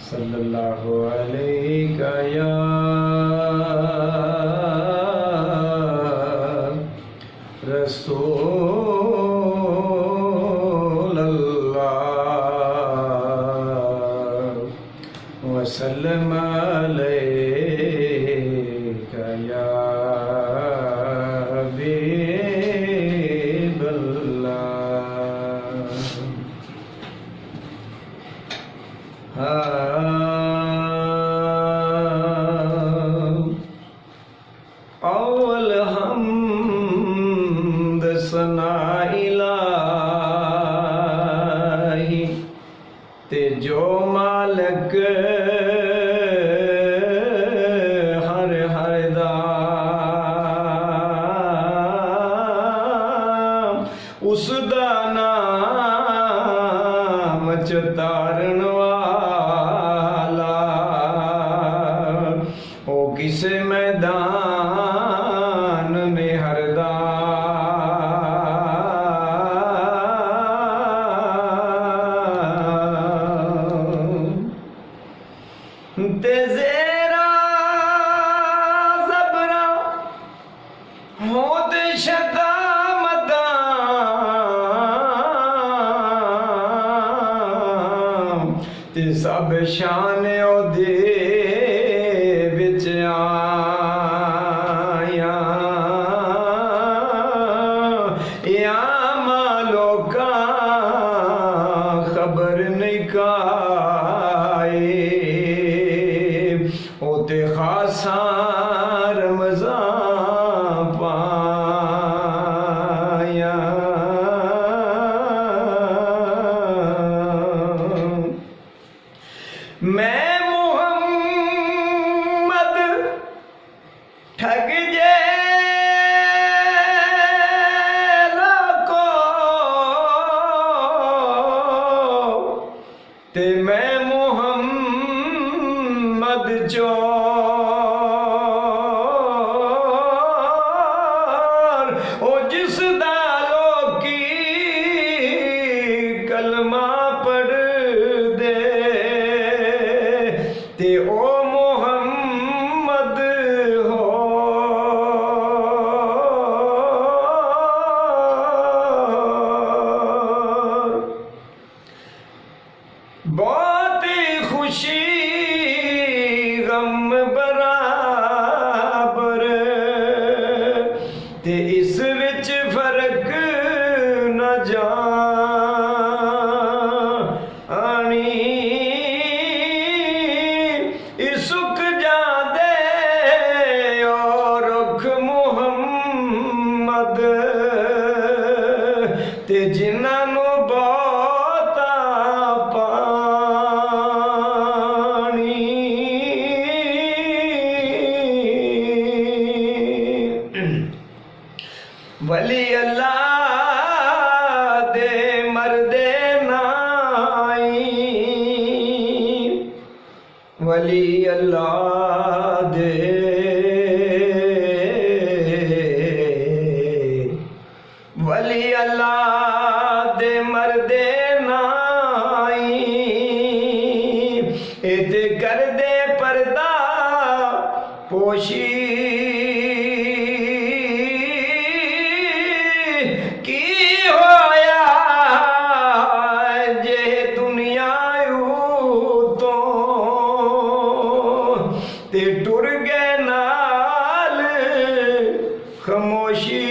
सल्लल्लाहु अलैका या रसूल अल्लाह वसल्लम अलैका या हबीब अल्लाह। अव्वल हम्द सना इलाही ते जो मालक हर हर दा उस दा नाम चतारण वाला ओ किसे मैदान में हरदा ते ज़ेरा ज़बरा होत शदा मदा ते सब शान ओदे विच आया या मालोका खबर नहीं काए ओते खासा रमज़ान पाया। मैं मोहम्मद ठग जेला को ते मैं मोहम्मद चोर ओ जिस दालो की कलमा पढ़ दे ते ओ मोहम्मद हो। बहुत खुशी गम बराबर ते इस विच फर्क न जानी सुख जादे और रुख मुहम्मद ते जिन्हां नूं बहुता पानी। वली अल्लाह दे मरदे नाई वली अल्लाह दे वली अल्लाह दे मरदे नाई इते कर दे पर्दा पोशी की होया जे दुनिया तो ते टुर गए नाल खामोशी।